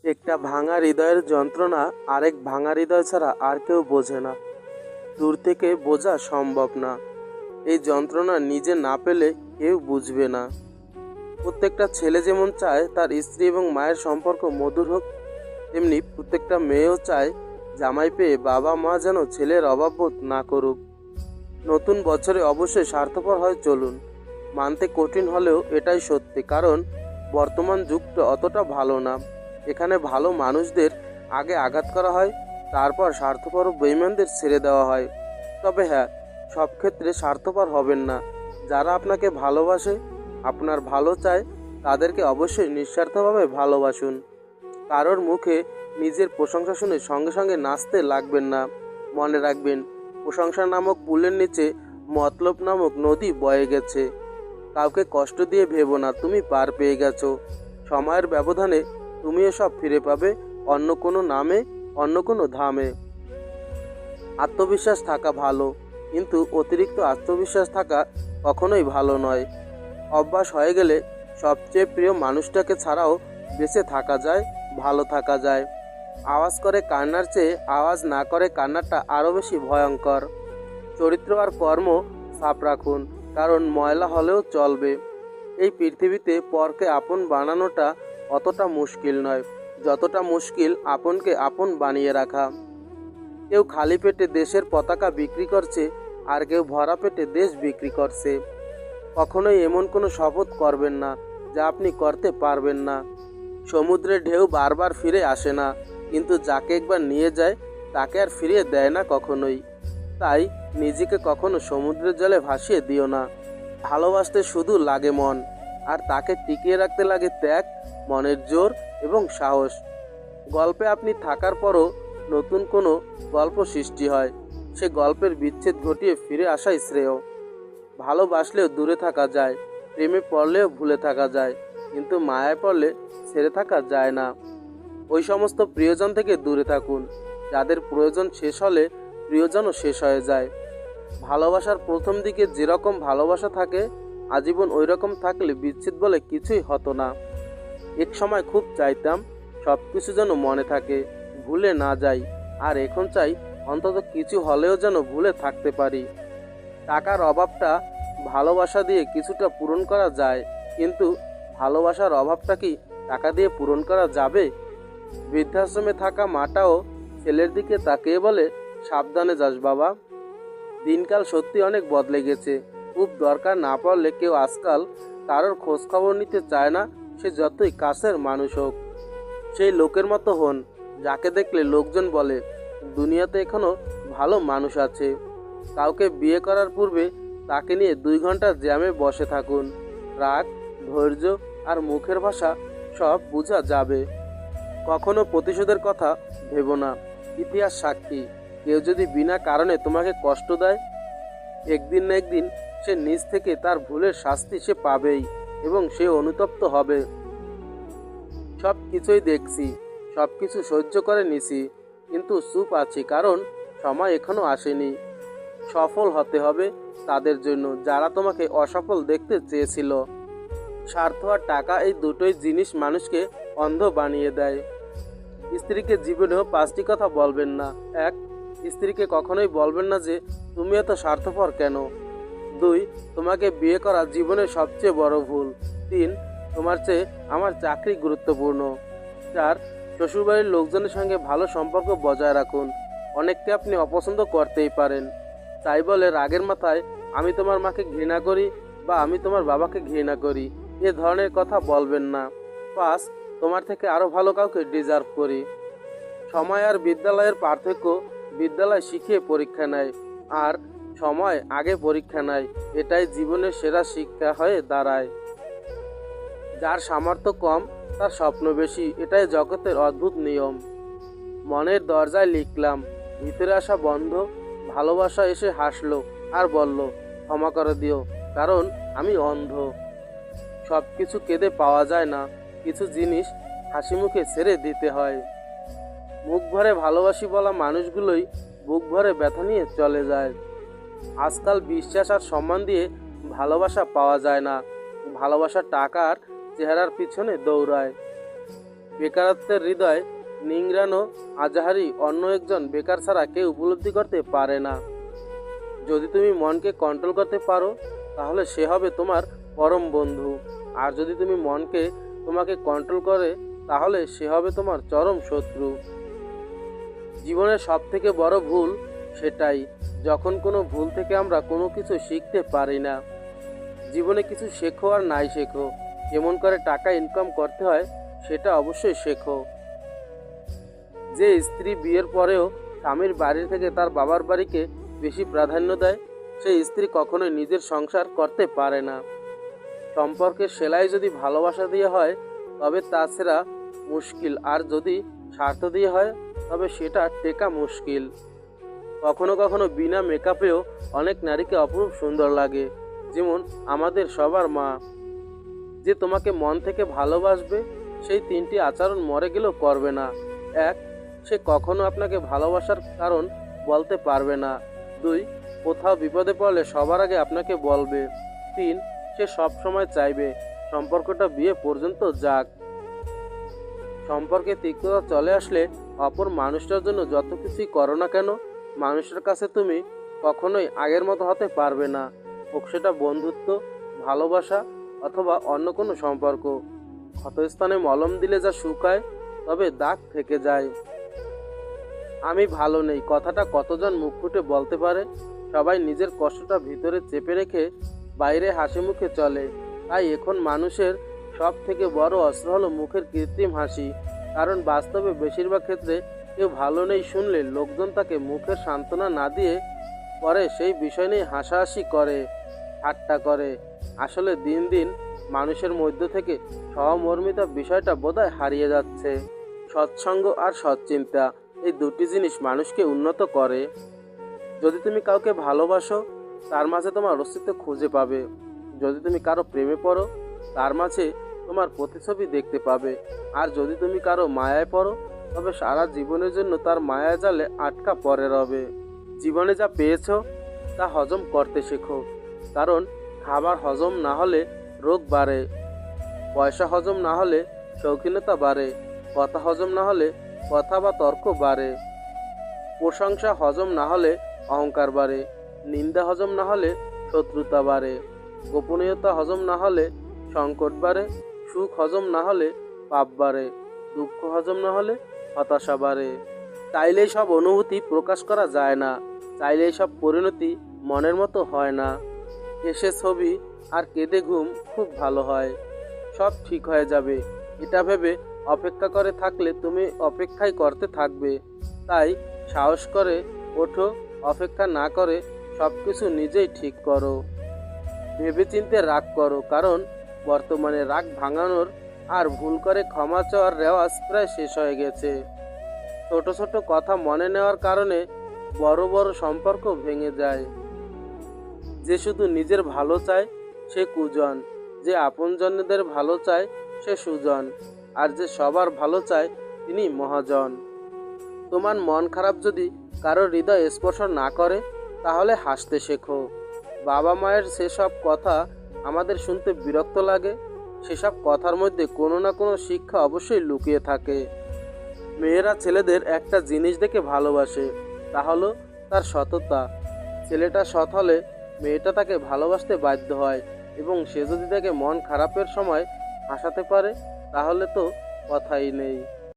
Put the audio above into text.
একটা ভাঙা হৃদয়ের যন্ত্রণা আরেক ভাঙা হৃদয় ছাড়া আর কেউ বোঝে না। দূর থেকে বোঝা সম্ভব না। এই যন্ত্রণা নিজে না পেলে কেউ বুঝবে না। প্রত্যেকটা ছেলে যেমন চায় তার স্ত্রী এবং মায়ের সম্পর্ক মধুর হোক, তেমনি প্রত্যেকটা মেয়েও চায় জামাই পেয়ে বাবা মা যেন ছেলের অভাববোধ না করুক। নতুন বছরে অবশ্যই স্বার্থপর হয় চলুন, মানতে কঠিন হলেও এটাই সত্যি, কারণ বর্তমান যুগটা অতটা ভালো না। এখানে ভালো মানুষদের আগে আঘাত করা হয়, তারপর স্বার্থপর ও বেঈমানদের ছেড়ে দেওয়া হয়। তবে হ্যাঁ, সব ক্ষেত্রে স্বার্থপর হবেন না। যারা আপনাকে ভালোবাসে, আপনার ভালো চায়, তাদেরকে অবশ্যই নিঃস্বার্থভাবে ভালোবাসুন। কারোর মুখে নিজের প্রশংসা শুনে সঙ্গে সঙ্গে নাচতে লাগবেন না। মনে রাখবেন, প্রশংসা নামক পুলের নিচে মতলব নামক নদী বয়ে গেছে। কাউকে কষ্ট দিয়ে ভেবো না তুমি পার পেয়ে গেছো। সময়ের ব্যবধানে তুমিও সব ফিরে পাবে, অন্য কোনো নামে, অন্য কোনো ধামে। আত্মবিশ্বাস থাকা ভালো, কিন্তু অতিরিক্ত আত্মবিশ্বাস থাকা কখনোই ভালো নয়। অভ্যাস হয়ে গেলে সবচেয়ে প্রিয় মানুষটাকে ছাড়াও বেঁচে থাকা যায়, ভালো থাকা যায়। আওয়াজ করে কান্নার চেয়ে আওয়াজ না করে কান্নাটা আরও বেশি ভয়ঙ্কর। চরিত্র আর কর্ম সাফ রাখুন, কারণ ময়লা হলেও চলবে। এই পৃথিবীতে পরকে আপন বানানোটা অতটা মুশকিল নয়, যতটা মুশকিল আপনকে আপন বানিয়ে রাখা। কেউ খালি পেটে দেশের পতাকা বিক্রি করছে, আর কেউ ভরা পেটে দেশ বিক্রি করছে। কখনোই এমন কোনো শপথ করবেন না যা আপনি করতে পারবেন না। সমুদ্রের ঢেউ বারবার ফিরে আসে না, কিন্তু যাকে একবার নিয়ে যায় তাকে আর ফিরিয়ে দেয় না কখনোই। তাই নিজেকে কখনো সমুদ্রের জলে ভাসিয়ে দিও না। ভালোবাসতে শুধু লাগে মন, আর তাকে টিকিয়ে রাখতে লাগে ত্যাগ, মনের জোর এবং সাহস। গল্পে আপনি থাকার পরও নতুন কোনো গল্প সৃষ্টি হয়, সে গল্পের বিচ্ছেদ ঘটিয়ে ফিরে আসাই শ্রেয়। ভালোবাসলেও দূরে থাকা যায়, প্রেমে পড়লেও ভুলে থাকা যায়, কিন্তু মায়ায় পড়লে ছেড়ে থাকা যায় না। ওই সমস্ত প্রিয়জন থেকে দূরে থাকুন যাদের প্রয়োজন শেষ হলে প্রিয়জনও শেষ হয়ে যায়। ভালোবাসার প্রথম দিকে যেরকম ভালোবাসা থাকে, আজীবন ওই রকম থাকলে বিচ্ছেদ বলে কিছুই হতো না। এক সময় খুব চাইতাম সব কিছু যেন মনে থাকে, ভুলে না যাই, আর এখন চাই অন্তত কিছু হলেও যেন ভুলে থাকতে পারি। টাকার অভাবটা ভালোবাসা দিয়ে কিছুটা পূরণ করা যায়, কিন্তু ভালোবাসার অভাবটা কি টাকা দিয়ে পূরণ করা যাবে? বৃদ্ধাশ্রমে থাকা মাটাও ছেলের দিকে তাকিয়ে বলে, সাবধানে যাস বাবা। দিনকাল সত্যি অনেক বদলে গেছে। খুব দরকার না পড়লে কেউ আজকাল কারোর খোঁজ খবর নিতে চায় না, সে যতই কাছের মানুষ হোক। সেই লোকের মতো হন যাকে দেখলে লোকজন বলে, দুনিয়াতে এখনো ভালো মানুষ আছে। কাউকে বিয়ে করার পূর্বে তাকে নিয়ে 2 ঘন্টা জ্যামে বসে থাকুন। রাগ, ধৈর্য আর মুখের ভাষা সব বোঝা যাবে। কখনো প্রতিশোধের কথা ভেবো না। ইতিহাস সাক্ষী, কেউ যদি বিনা কারণে তোমাকে কষ্ট দেয়, একদিন না একদিন সে নিজ থেকে তার ভুলের শাস্তি সে পাবেই, এবং সে অনুতপ্ত হবে। সব কিছুই দেখছি, সব কিছু সহ্য করে নিছি, কিন্তু চুপ আছি, কারণ সময় এখনো আসেনি। সফল হতে হবে তাদের জন্য যারা তোমাকে অসফল দেখতে চেয়েছিল। স্বার্থ আর টাকা, এই দুটোই জিনিস মানুষকে অন্ধ বানিয়ে দেয়। স্ত্রীকে জীবনেও 5টি কথা বলবেন না। 1. স্ত্রীকে কখনোই বলবেন না যে তুমি এত স্বার্থপর কেন। 2. তোমাকে বিয়ে করা জীবনের সবচেয়ে বড় ভুল। 3. তোমার চেয়ে আমার চাকরি গুরুত্বপূর্ণ। 4. শ্বশুরবাড়ির লোকজনের সঙ্গে ভালো সম্পর্ক বজায় রাখুন। অনেককে আপনি অপছন্দ করতেই পারেন, তাই বলে রাগের মাথায় আমি তোমার মাকে ঘৃণা করি বা আমি তোমার বাবাকে ঘৃণা করি, এ ধরনের কথা বলবেন না। 5. তোমার থেকে আরও ভালো কাউকে ডিজার্ভ করি। সময় আর বিদ্যালয়ের পার্থক্য, বিদ্যালয় শিখিয়ে পরীক্ষা নেয়, আর সময় আগে পরীক্ষা নেয়। এটাই জীবনের সেরা শিক্ষা হয়ে দাঁড়ায়। যার সামর্থ্য কম তার স্বপ্ন বেশি, এটাই জগতের অদ্ভুত নিয়ম। মনের দরজায় লিখলাম, ভিতরে আসা বন্ধ। ভালোবাসা এসে হাসলো আর বলল, ক্ষমা করে দিও, কারণ আমি অন্ধ। সব কিছু কেঁদে পাওয়া যায় না, কিছু জিনিস হাসি মুখে ছেড়ে দিতে হয়। মুখ ভরে ভালোবাসি বলা মানুষগুলোই বুক ভরে ব্যথা নিয়ে চলে যায়। আজকাল বিশ্বাস আর সম্মান দিয়ে ভালোবাসা পাওয়া যায় না, ভালোবাসা টাকার চেহারার পিছনে দৌড়ায়। বেকারত্বের হৃদয় নিংড়ানো আজাহারি অন্য একজন বেকার ছাড়া কেউ উপলব্ধি করতে পারে না। যদি তুমি মনকে কন্ট্রোল করতে পারো তাহলে সে হবে তোমার পরম বন্ধু, আর যদি তুমি মনকে তোমাকে কন্ট্রোল করে তাহলে সে হবে তোমার চরম শত্রু। জীবনের সবথেকে বড় ভুল সেটাই যখন কোনো ভুল থেকে আমরা কোনো কিছু শিখতে পারি না। জীবনে কিছু শেখো আর নাই শেখো, কেমন করে টাকা ইনকাম করতে হয় সেটা অবশ্যই শেখো। যে স্ত্রী বিয়ের পরেও স্বামীর বাড়ি থেকে তার বাবার বাড়িকে বেশি প্রাধান্য দেয় সেই স্ত্রী কখনোই নিজের সংসার করতে পারে না। সম্পর্কের সেলাই যদি ভালোবাসা দিয়ে হয় তবে তা ছাড়া মুশকিল, আর যদি স্বার্থ দিয়ে হয় তবে সেটা টেকা মুশকিল। কখনো কখনো বিনা মেকআপেও অনেক নারীকে অপরূপ সুন্দর লাগে, যেমন আমাদের সবার মা। যে তোমাকে মন থেকে ভালোবাসবে সেই তিনটি আচরণ মরে গেলেও করবে না। 1. সে কখনো আপনাকে ভালোবাসার কারণ বলতে পারবে না। 2. কোথাও বিপদে পড়লে সবার আগে আপনাকে বলবে। 3. সে সবসময় চাইবে সম্পর্কটা বিয়ে পর্যন্ত যাক। সম্পর্কে তিক্ততা চলে আসলে অপর মানুষটার জন্য যত কিছুই করো না কেন, মানুষের কাছে তুমি কখনোই আগের মতো হতে পারবে না। হোক সেটা বন্ধুত্ব, ভালোবাসা অথবা অন্য কোনো সম্পর্ক। ক্ষতস্থানে মলম দিলে যা শুকায় তবে দাগ থেকে যায়। আমি ভালো নেই কথাটা কতজন মুখ ফুটে বলতে পারে? সবাই নিজের কষ্টটা ভিতরে চেপে রেখে বাইরে হাসি মুখে চলে। তাই এখন মানুষের সব থেকে বড় অস্ত্র হলো মুখের কৃত্রিম হাসি। কারণ বাস্তবে বেশিরভাগ ক্ষেত্রে কেউ ভালো নেই শুনলে লোকজন তাকে মুখের সান্ত্বনা না দিয়ে পরে সেই বিষয় নিয়ে হাসাহাসি করে, ঠাট্টা করে। আসলে দিন দিন মানুষের মধ্য থেকে সহমর্মিতা বিষয়টা বোধহয় হারিয়ে যাচ্ছে। সৎসঙ্গ আর সৎচিন্তা এই দুটি জিনিস মানুষকে উন্নত করে। যদি তুমি কাউকে ভালোবাসো তার মাঝে তোমার অস্তিত্ব খুঁজে পাবে। যদি তুমি কারো প্রেমে পড়ো তার মাঝে তোমার প্রতিছবি দেখতে পাবে। আর যদি তুমি কারো মায়ায় পড়ো তবে সারা জীবনের জন্য তার মায়া জালে আটকা পড়ে রবে। জীবনে যা পেয়েছো তা হজম করতে শেখো, কারণ খাবার হজম না হলে রোগ বাড়ে, পয়সা হজম না হলে শৌখিনতা বাড়ে, কথা হজম না হলে কথা বা তর্ক বাড়ে, প্রশংসা হজম না হলে অহংকার বাড়ে, নিন্দা হজম না হলে শত্রুতা বাড়ে, গোপনীয়তা হজম না হলে সংকট বাড়ে, সুখ হজম না হলে পাপ বাড়ে, দুঃখ হজম না হলে হতাশা বাড়ে। চাইলেই সব অনুভূতি প্রকাশ করা যায় না, চাইলেই সব পরিণতি মনের মতো হয় না। হেসে ছবি আর কেঁদে ঘুম খুব ভালো হয়। সব ঠিক হয়ে যাবে এটা ভেবে অপেক্ষা করে থাকলে তুমি অপেক্ষাই করতে থাকবে। তাই সাহস করে ওঠো, অপেক্ষা না করে সব কিছু নিজেই ঠিক করো। ভেবেচিন্তে রাগ করো, কারণ বর্তমানে রাগ ভাঙানোর আর ভুল করে ক্ষমা চাওয়ার রেওয়াজ প্রায় শেষ হয়ে গেছে। ছোট ছোট কথা মনে নেওয়ার কারণে বড় বড় সম্পর্ক ভেঙে যায়। যে শুধু নিজের ভালো চায় সে কুজন, যে আপনজনদের ভালো চায় সে সুজন, আর যে সবার ভালো চায় তিনি মহাজন। তোমার মন খারাপ যদি কারো হৃদয় স্পর্শ না করে তাহলে হাসতে শেখো। বাবা মায়ের সেসব কথা আমাদের শুনতে বিরক্ত লাগে, সেসব কথার মধ্যে কোনো না কোনো শিক্ষা অবশ্যই লুকিয়ে থাকে। মেয়েরা ছেলেদের একটা জিনিস দেখে ভালোবাসে, তা হলো তার সততা। ছেলেটা সৎ হলে মেয়েটা তাকে ভালোবাসতে বাধ্য হয়, এবং সে যদি তাকে মন খারাপের সময় হাসাতে পারে তাহলে তো কথাই নেই।